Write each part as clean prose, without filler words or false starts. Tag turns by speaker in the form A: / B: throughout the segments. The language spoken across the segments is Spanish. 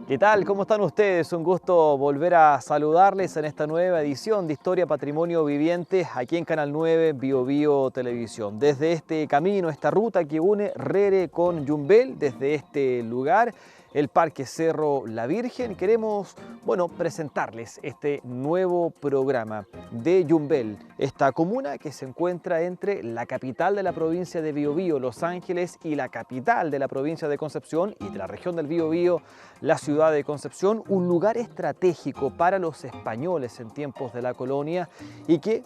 A: ¿Qué tal? ¿Cómo están ustedes? Un gusto volver a saludarles en esta nueva edición de Historia Patrimonio Viviente aquí en Canal 9 Bio Bio Televisión. Desde este camino, esta ruta que une Rere con Yumbel, desde este lugar, el Parque Cerro La Virgen, queremos, presentarles este nuevo programa de Yumbel, esta comuna que se encuentra entre la capital de la provincia de Biobío, Los Ángeles, y la capital de la provincia de Concepción y de la región del Biobío, la ciudad de Concepción, un lugar estratégico para los españoles en tiempos de la colonia y que,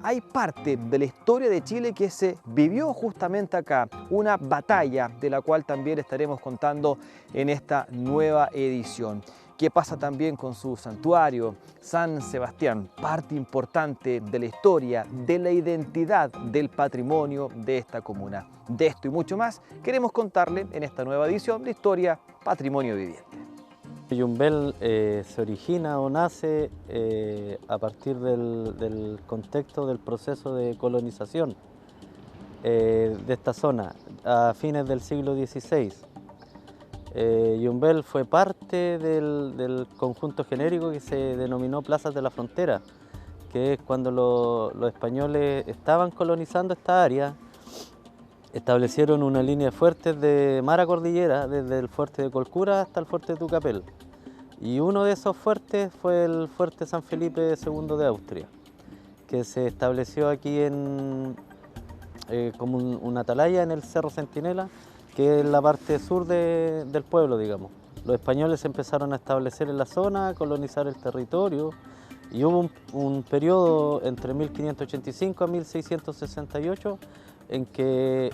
A: hay parte de la historia de Chile que se vivió justamente acá, una batalla de la cual también estaremos contando en esta nueva edición. ¿Qué pasa también con su santuario, San Sebastián? Parte importante de la historia, de la identidad, del patrimonio de esta comuna. De esto y mucho más queremos contarle en esta nueva edición de Historia Patrimonio Viviente.
B: Yumbel se origina o nace a partir del contexto del proceso de colonización de esta zona a fines del siglo XVI. Yumbel fue parte del conjunto genérico que se denominó Plazas de la Frontera, que es cuando los españoles estaban colonizando esta área. Establecieron una línea de fuertes de mar a cordillera, desde el fuerte de Colcura hasta el fuerte de Tucapel. Y uno de esos fuertes fue el fuerte San Felipe II de Austria, que se estableció aquí como una atalaya en el Cerro Centinela, que es la parte sur del pueblo, digamos. Los españoles empezaron a establecer en la zona, a colonizar el territorio, y hubo un periodo entre 1585 a 1668 en que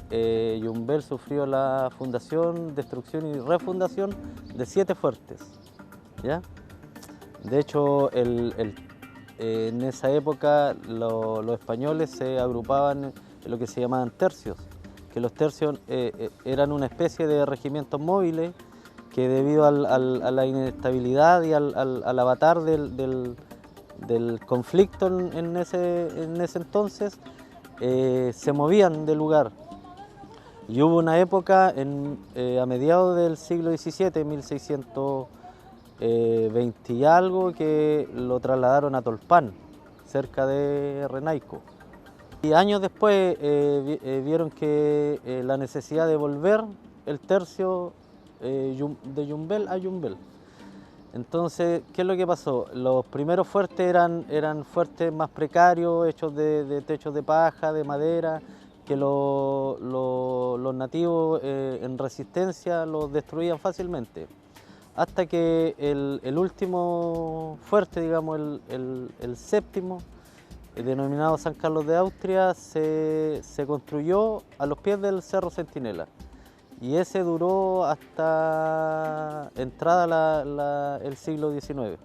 B: Yumbel sufrió la fundación, destrucción y refundación de 7 fuertes, ¿ya? De hecho, en esa época los españoles se agrupaban en lo que se llamaban tercios, que los tercios eran una especie de regimientos móviles que debido a la inestabilidad y al avatar del conflicto en ese entonces, se movían de lugar. Y hubo una época a mediados del siglo XVII, 1620 y algo, que lo trasladaron a Tolpan, cerca de Renaico. Y años después vieron que la necesidad de volver el tercio de Yumbel a Yumbel. Entonces, ¿qué es lo que pasó? Los primeros fuertes eran fuertes más precarios, hechos de techos de paja, de madera, que los nativos en resistencia los destruían fácilmente. Hasta que el último fuerte, digamos, el séptimo, denominado San Carlos de Austria, se construyó a los pies del Cerro Centinela. Y ese duró hasta entrada el siglo XIX.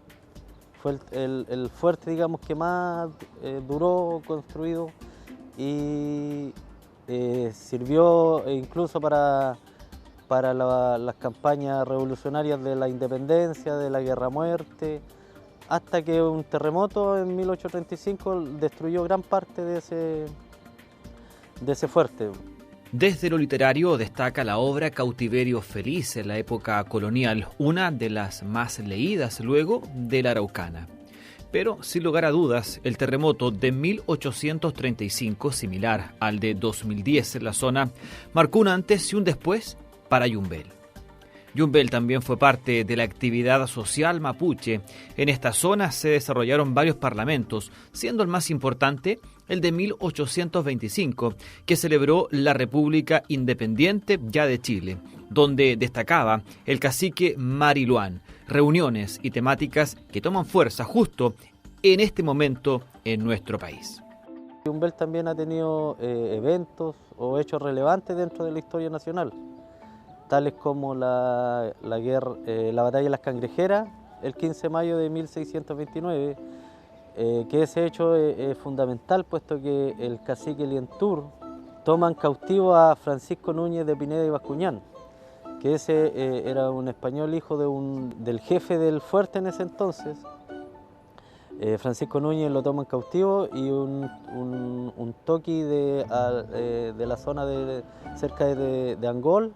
B: Fue el fuerte, digamos, que más duró construido y sirvió incluso para las campañas revolucionarias de la independencia, de la guerra a muerte, hasta que un terremoto en 1835 destruyó gran parte de ese fuerte.
A: Desde lo literario destaca la obra Cautiverio Feliz en la época colonial, una de las más leídas luego de la Araucana. Pero, sin lugar a dudas, el terremoto de 1835, similar al de 2010 en la zona, marcó un antes y un después para Yumbel. Yumbel también fue parte de la actividad social mapuche. En esta zona se desarrollaron varios parlamentos, siendo el más importante el de 1825, que celebró la República Independiente ya de Chile, donde destacaba el cacique Mariluán, reuniones y temáticas que toman fuerza justo en este momento en nuestro país.
B: Yumbel también ha tenido eventos o hechos relevantes dentro de la historia nacional, tales como la batalla de las Cangrejeras, el 15 de mayo de 1629, que ese hecho es fundamental, puesto que el cacique Lientur toman cautivo a Francisco Núñez de Pineda y Bascuñán, que ese era un español hijo del jefe del fuerte en ese entonces. Francisco Núñez lo toman cautivo y un toqui de la zona cerca de Angol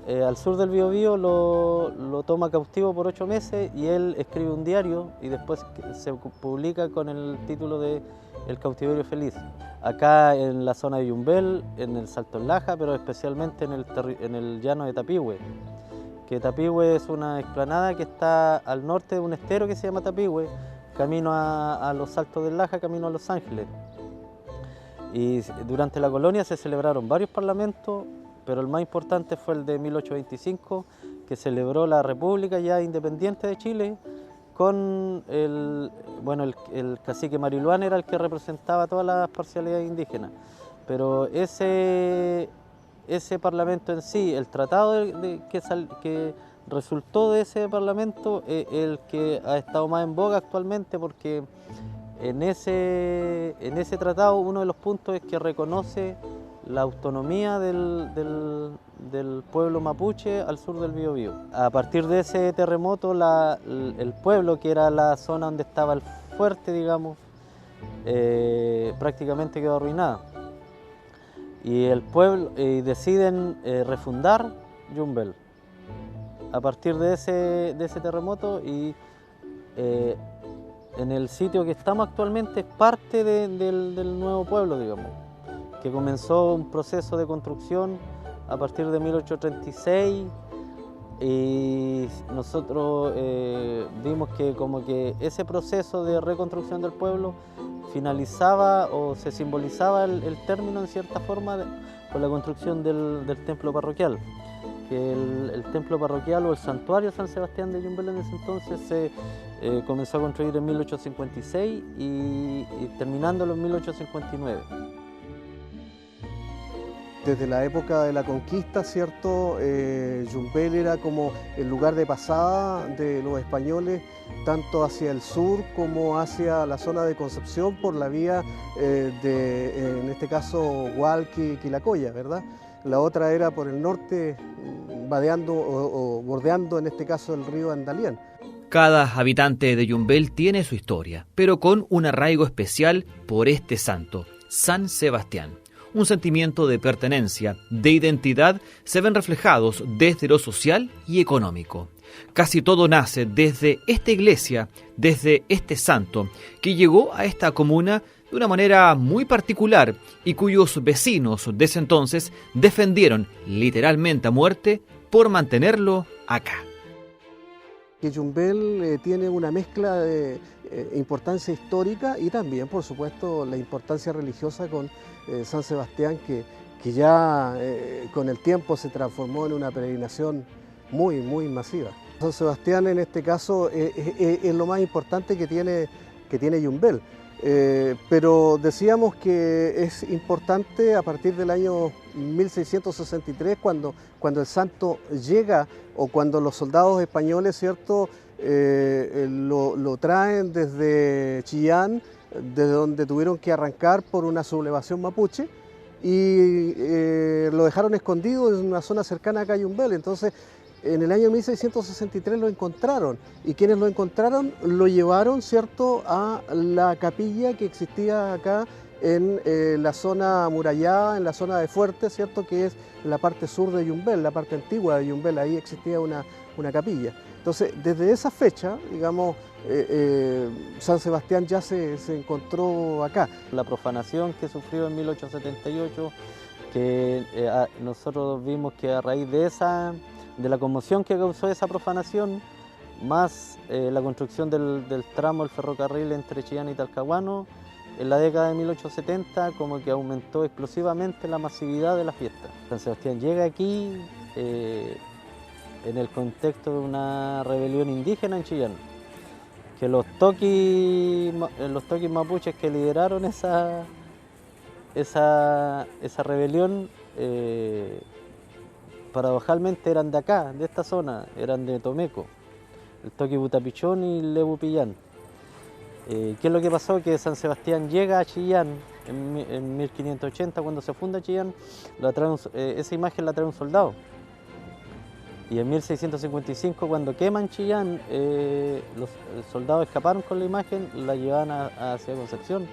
B: al sur del Biobío lo toma cautivo por 8 meses y él escribe un diario y después se publica con el título de El cautiverio feliz. Acá en la zona de Yumbel, en el Salto del Laja, pero especialmente en el llano de Tapihue. Que Tapihue es una explanada que está al norte de un estero que se llama Tapihue, camino a los Saltos del Laja, camino a Los Ángeles. Y durante la colonia se celebraron varios parlamentos, pero el más importante fue el de 1825, que celebró la República ya independiente de Chile, con el cacique Mariluán era el que representaba todas las parcialidades indígenas. Pero ese parlamento en sí, el tratado que resultó de ese parlamento, el que ha estado más en boga actualmente, porque en ese tratado uno de los puntos es que reconoce la autonomía del pueblo mapuche al sur del Biobío. A partir de ese terremoto, el pueblo, que era la zona donde estaba el fuerte, digamos, prácticamente quedó arruinado. Y el pueblo deciden refundar Yumbel. A partir de ese terremoto, y en el sitio que estamos actualmente es parte del nuevo pueblo, digamos, que comenzó un proceso de construcción a partir de 1836 y nosotros vimos que como que ese proceso de reconstrucción del pueblo finalizaba o se simbolizaba el término en cierta forma con la construcción del templo parroquial, que el templo parroquial o el santuario San Sebastián de Yumbel en ese entonces se comenzó a construir en 1856 y terminándolo en 1859.
C: Desde la época de la conquista, ¿cierto? Yumbel era como el lugar de pasada de los españoles, tanto hacia el sur como hacia la zona de Concepción por la vía en este caso, Hualqui, Quilacoya, ¿verdad? La otra era por el norte, vadeando o bordeando en este caso el río Andalián.
A: Cada habitante de Yumbel tiene su historia, pero con un arraigo especial por este santo, San Sebastián. Un sentimiento de pertenencia, de identidad, se ven reflejados desde lo social y económico. Casi todo nace desde esta iglesia, desde este santo, que llegó a esta comuna de una manera muy particular y cuyos vecinos de ese entonces defendieron literalmente a muerte por mantenerlo acá.
C: Que Yumbel tiene una mezcla de importancia histórica y también, por supuesto, la importancia religiosa con San Sebastián, que ya con el tiempo se transformó en una peregrinación muy, muy masiva. San Sebastián en este caso es lo más importante que tiene Yumbel. Pero decíamos que es importante a partir del año 1663, cuando el santo llega, o cuando los soldados españoles, ¿cierto?, lo traen desde Chillán, desde donde tuvieron que arrancar por una sublevación mapuche, y lo dejaron escondido en una zona cercana a Cayumbel. Entonces, en el año 1663 lo encontraron, y quienes lo encontraron lo llevaron, ¿cierto?, a la capilla que existía acá en la zona amurallada, en la zona de Fuerte, ¿cierto?, que es la parte sur de Yumbel, la parte antigua de Yumbel. Ahí existía una capilla. Entonces, desde esa fecha, digamos, San Sebastián ya se encontró acá.
B: La profanación que sufrió en 1878, que nosotros vimos que a raíz de la conmoción que causó esa profanación, más la construcción del tramo del ferrocarril entre Chillán y Talcahuano, en la década de 1870 como que aumentó explosivamente la masividad de la fiesta. San Sebastián llega aquí en el contexto de una rebelión indígena en Chillán, que los toquis mapuches que lideraron esa rebelión paradojalmente eran de acá, de esta zona, eran de Tomeco, el Toqui Butapichón y Lebu Pillán. ¿Qué es lo que pasó? Que San Sebastián llega a Chillán en 1580, cuando se funda Chillán, esa imagen la trae un soldado. Y en 1655, cuando queman Chillán, los soldados escaparon con la imagen, la llevaban hacia Concepción,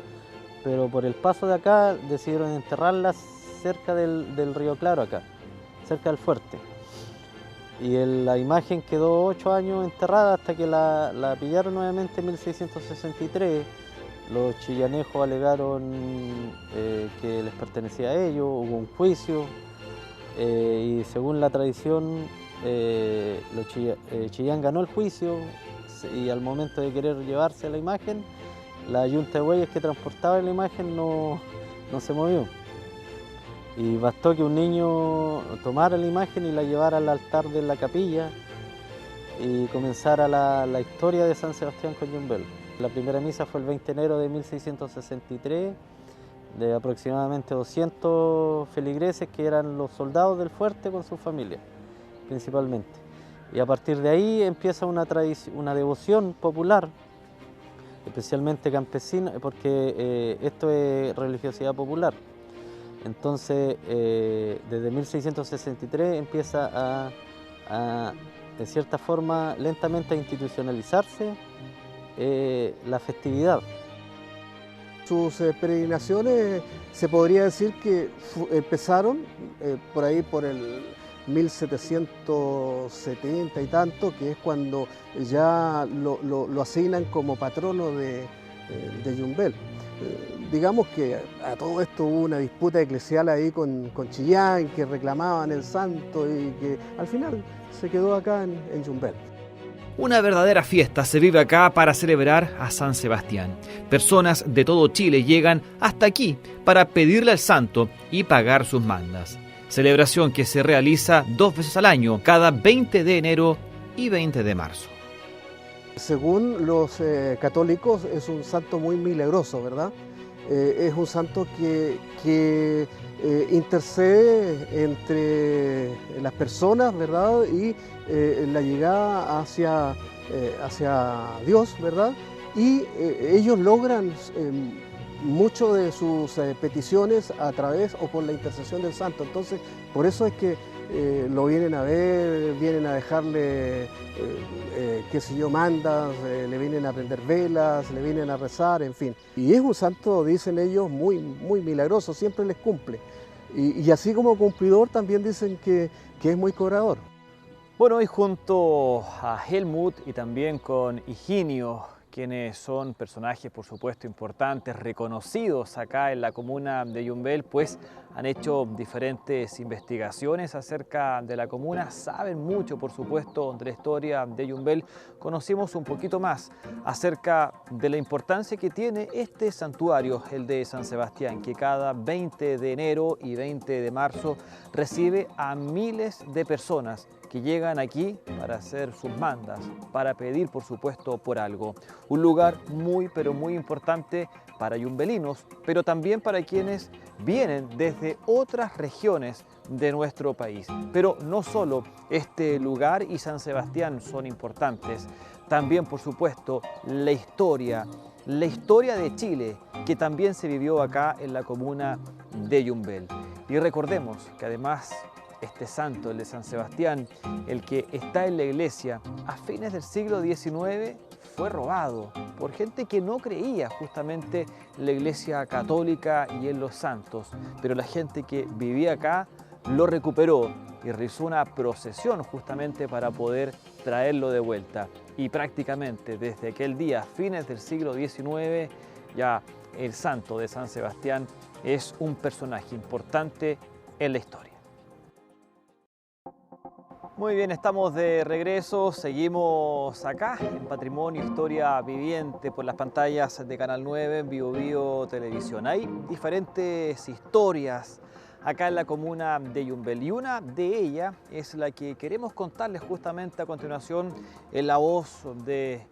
B: pero por el paso de acá decidieron enterrarla cerca del río Claro, acá, cerca del fuerte. y la imagen quedó 8 años enterrada hasta que la pillaron nuevamente en 1663. Los chillanejos alegaron que les pertenecía a ellos, hubo un juicio y según la tradición Chillán ganó el juicio y al momento de querer llevarse la imagen, la yunta de bueyes que transportaba la imagen no se movió. Y bastó que un niño tomara la imagen y la llevara al altar de la capilla y comenzara la historia de San Sebastián con Yumbel. La primera misa fue el 20 de enero de 1663, de aproximadamente 200 feligreses que eran los soldados del fuerte con sus familias, principalmente. Y a partir de ahí empieza una devoción popular, especialmente campesina, porque esto es religiosidad popular. Entonces, desde 1663 empieza de cierta forma, lentamente a institucionalizarse la festividad.
C: Sus peregrinaciones se podría decir que empezaron por ahí por el 1770 y tanto, que es cuando ya lo asignan como patrono de Yumbel. Digamos que a todo esto hubo una disputa eclesial ahí con Chillán, que reclamaban el santo y que al final se quedó acá en Yumbel.
A: Una verdadera fiesta se vive acá para celebrar a San Sebastián. Personas de todo Chile llegan hasta aquí para pedirle al santo y pagar sus mandas. Celebración que se realiza 2 veces al año, cada 20 de enero y 20 de marzo.
C: Según los católicos es un santo muy milagroso, ¿verdad? Es un santo que intercede entre las personas, ¿verdad? Y la llegada hacia Dios, ¿verdad? Y ellos logran mucho de sus peticiones a través o por la intercesión del santo. Entonces, por eso es que lo vienen a ver, vienen a dejarle, qué sé yo, mandas, le vienen a prender velas, le vienen a rezar, en fin. Y es un santo, dicen ellos, muy, muy milagroso, siempre les cumple. Y así como cumplidor también dicen que es muy cobrador.
A: Bueno, hoy junto a Helmut y también con Higinio, quienes son personajes, por supuesto, importantes, reconocidos acá en la comuna de Yumbel, pues han hecho diferentes investigaciones acerca de la comuna, saben mucho, por supuesto, de la historia de Yumbel. Conocimos un poquito más acerca de la importancia que tiene este santuario, el de San Sebastián, que cada 20 de enero y 20 de marzo recibe a miles de personas que llegan aquí para hacer sus mandas, para pedir, por supuesto, por algo. Un lugar muy, pero muy importante para yumbelinos, pero también para quienes vienen desde otras regiones de nuestro país. Pero no solo este lugar y San Sebastián son importantes, también, por supuesto, la historia de Chile, que también se vivió acá en la comuna de Yumbel. Y recordemos que además este santo, el de San Sebastián, el que está en la iglesia a fines del siglo XIX, fue robado por gente que no creía justamente en la iglesia católica y en los santos, pero la gente que vivía acá lo recuperó y realizó una procesión justamente para poder traerlo de vuelta. Y prácticamente desde aquel día, fines del siglo XIX, ya el santo de San Sebastián es un personaje importante en la historia. Muy bien, estamos de regreso, seguimos acá en Patrimonio Historia Viviente por las pantallas de Canal 9, Bio Bio Televisión. Hay diferentes historias acá en la comuna de Yumbel y una de ellas es la que queremos contarles justamente a continuación en la voz de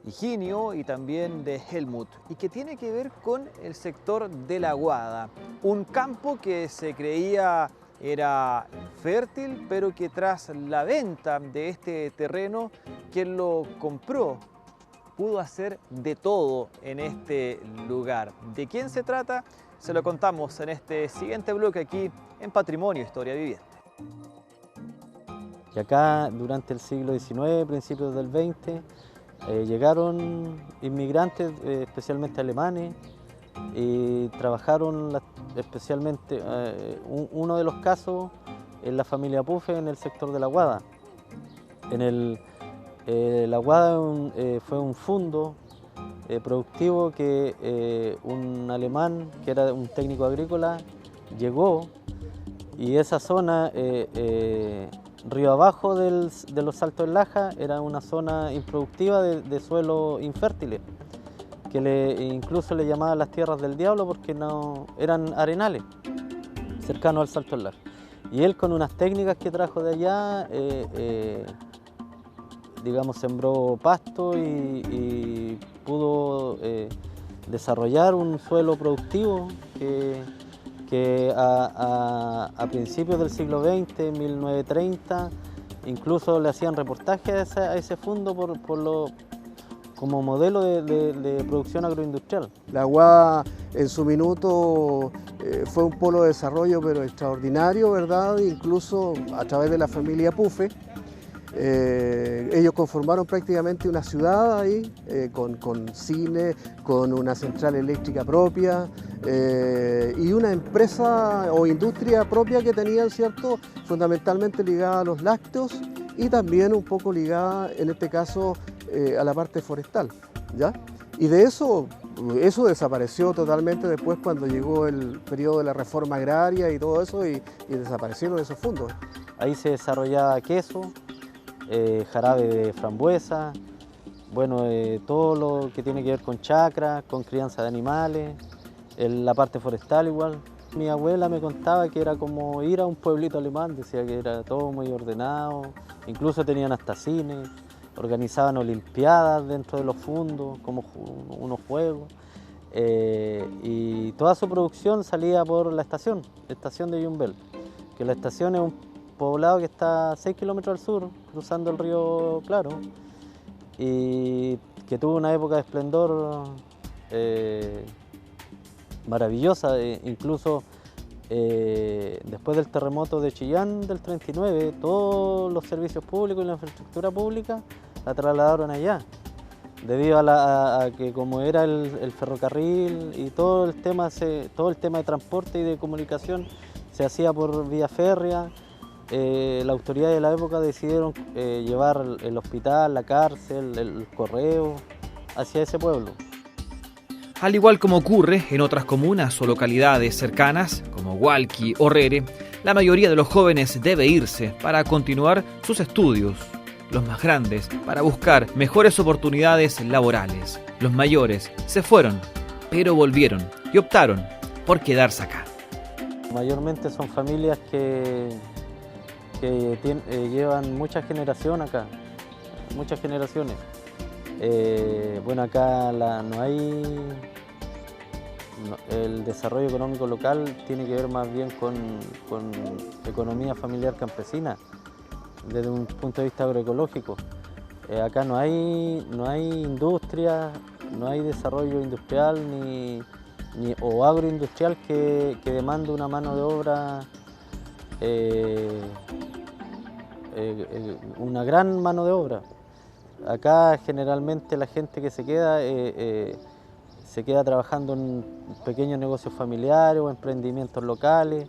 A: Higinio y también de Helmut, y que tiene que ver con el sector de la Guada, un campo que se creía era fértil, pero que tras la venta de este terreno, quien lo compró pudo hacer de todo en este lugar. ¿De quién se trata? Se lo contamos en este siguiente bloque aquí en Patrimonio Historia Viviente.
B: Y acá durante el siglo XIX, principios del XX, llegaron inmigrantes, especialmente alemanes, y trabajaron especialmente, uno de los casos en la familia Pufe en el sector de la Guada. La Aguada fue un fundo productivo que un alemán, que era un técnico agrícola, llegó, y esa zona, río abajo de los Saltos del Laja, era una zona improductiva de suelos infértiles, que incluso le llamaban las tierras del diablo porque no, eran arenales cercanos al Salto del Laja. Y él, con unas técnicas que trajo de allá, digamos, sembró pasto y pudo desarrollar un suelo productivo que a principios del siglo XX, 1930, incluso le hacían reportajes a ese fundo como modelo de producción agroindustrial.
C: La Aguada en su minuto fue un polo de desarrollo pero extraordinario, ¿verdad? Incluso a través de la familia Pufe. Ellos conformaron prácticamente una ciudad ahí, con cine, con una central eléctrica propia y una empresa o industria propia que tenían, ¿cierto?, fundamentalmente ligada a los lácteos y también un poco ligada, en este caso, a la parte forestal, ¿ya? Y de eso desapareció totalmente después cuando llegó el periodo de la reforma agraria y todo eso, y desaparecieron esos fondos.
B: Ahí se desarrollaba queso, jarabe de frambuesa, bueno, todo lo que tiene que ver con chacra, con crianza de animales, la parte forestal igual. Mi abuela me contaba que era como ir a un pueblito alemán, decía que era todo muy ordenado, incluso tenían hasta cine, organizaban olimpiadas dentro de los fundos, como unos juegos, y toda su producción salía por la estación de Yumbel, que la estación es un poblado que está a 6 kilómetros al sur, cruzando el río Claro, y que tuvo una época de esplendor maravillosa, incluso después del terremoto de Chillán del 39, todos los servicios públicos y la infraestructura pública la trasladaron allá, debido a que como era el ferrocarril y todo el tema de transporte y de comunicación se hacía por vía férrea. La autoridad de la época decidieron llevar el hospital, la cárcel, el correo hacia ese pueblo.
A: Al igual como ocurre en otras comunas o localidades cercanas, como Hualqui o Rere, la mayoría de los jóvenes debe irse para continuar sus estudios. Los más grandes para buscar mejores oportunidades laborales. Los mayores se fueron, pero volvieron y optaron por quedarse acá.
B: Mayormente son familias que llevan muchas generaciones acá, muchas generaciones. Bueno, acá el desarrollo económico local tiene que ver más bien con economía familiar campesina, desde un punto de vista agroecológico. Acá no hay industria, no hay desarrollo industrial o agroindustrial que demande una mano de obra, una gran mano de obra. Acá generalmente la gente que se queda trabajando en pequeños negocios familiares o emprendimientos locales,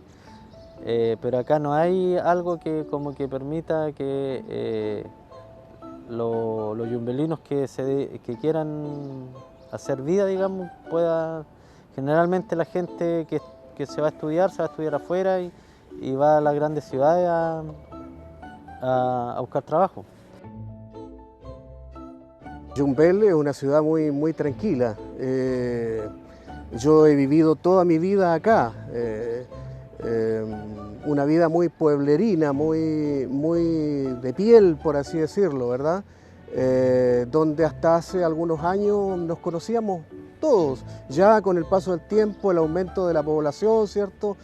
B: pero acá no hay algo que permita que los yumbelinos que quieran hacer vida, digamos, generalmente la gente que se va a estudiar afuera y va a las grandes ciudades a buscar trabajo.
C: Yumbel es una ciudad muy, muy tranquila. Yo he vivido toda mi vida acá, una vida muy pueblerina, muy de piel, por así decirlo, ¿verdad? Donde hasta hace algunos años nos conocíamos todos. Ya con el paso del tiempo, el aumento de la población, ¿cierto?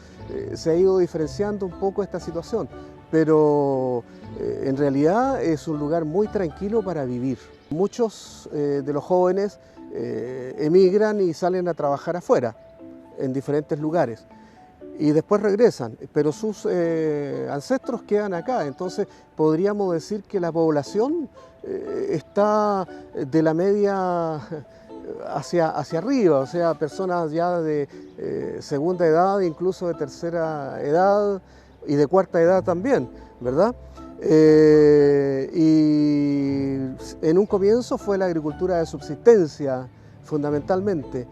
C: Se ha ido diferenciando un poco esta situación, pero en realidad es un lugar muy tranquilo para vivir. Muchos de los jóvenes emigran y salen a trabajar afuera, en diferentes lugares, y después regresan, pero sus ancestros quedan acá. Entonces podríamos decir que la población está de la media hacia arriba, o sea, personas ya de segunda edad, incluso de tercera edad y de cuarta edad también, ¿verdad? Y en un comienzo fue la agricultura de subsistencia, fundamentalmente.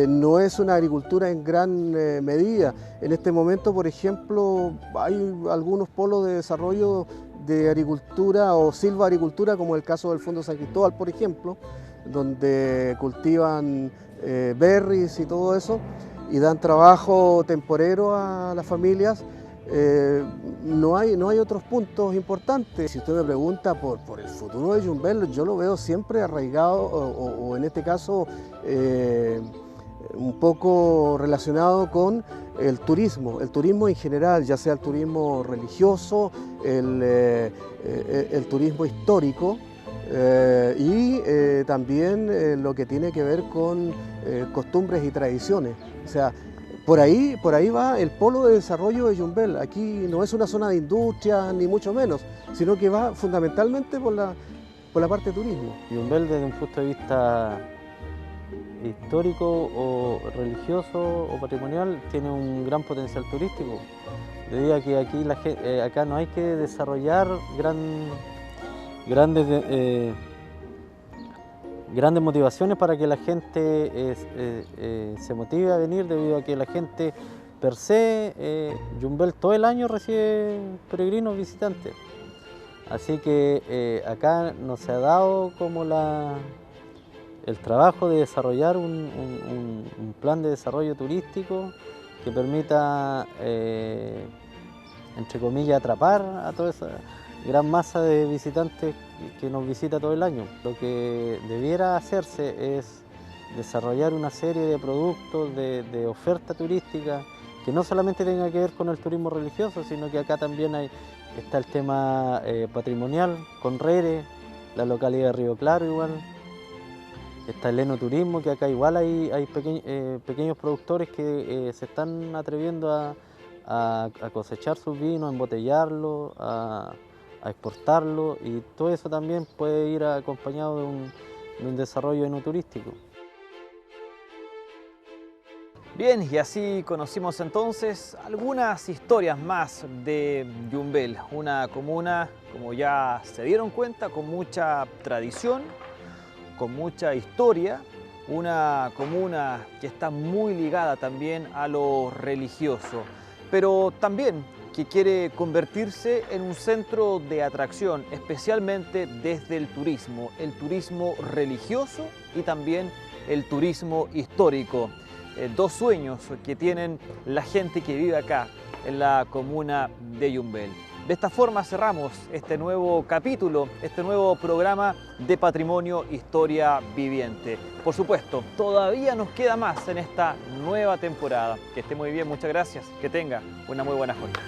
C: No es una agricultura en gran medida. En este momento, por ejemplo, hay algunos polos de desarrollo de agricultura o silvagricultura, como el caso del Fondo San Cristóbal, por ejemplo, donde cultivan berries y todo eso, y dan trabajo temporero a las familias. No hay otros puntos importantes. Si usted me pregunta por el futuro de Yumbel, yo lo veo siempre arraigado o en este caso un poco relacionado con el turismo en general, ya sea el turismo religioso, el turismo histórico y también lo que tiene que ver con costumbres y tradiciones. O sea, por ahí va el polo de desarrollo de Yumbel. Aquí no es una zona de industria, ni mucho menos, sino que va fundamentalmente por la parte de turismo.
B: Yumbel, desde un punto de vista histórico o religioso o patrimonial, tiene un gran potencial turístico. Debido a que aquí acá no hay que desarrollar grandes motivaciones para que la gente se motive a venir, debido a que la gente per se, Yumbel todo el año recibe peregrinos visitantes. Así que acá no se ha dado como el trabajo de desarrollar un plan de desarrollo turístico que permita, entre comillas, atrapar a toda esa gran masa de visitantes que nos visita todo el año. Lo que debiera hacerse es desarrollar una serie de productos, de oferta turística, que no solamente tenga que ver con el turismo religioso, sino que acá también está el tema patrimonial, con Rere, la localidad de Río Claro igual. Está el enoturismo, que acá igual hay pequeños productores que se están atreviendo a cosechar sus vinos, a embotellarlo, a exportarlo, y todo eso también puede ir acompañado de un desarrollo enoturístico.
A: Bien, y así conocimos entonces algunas historias más de Yumbel, una comuna, como ya se dieron cuenta, con mucha tradición, con mucha historia, una comuna que está muy ligada también a lo religioso, pero también que quiere convertirse en un centro de atracción, especialmente desde el turismo religioso y también el turismo histórico. Dos sueños que tienen la gente que vive acá en la comuna de Yumbel. De esta forma cerramos este nuevo capítulo, este nuevo programa de Patrimonio Historia Viviente. Por supuesto, todavía nos queda más en esta nueva temporada. Que esté muy bien, muchas gracias, que tenga una muy buena jornada.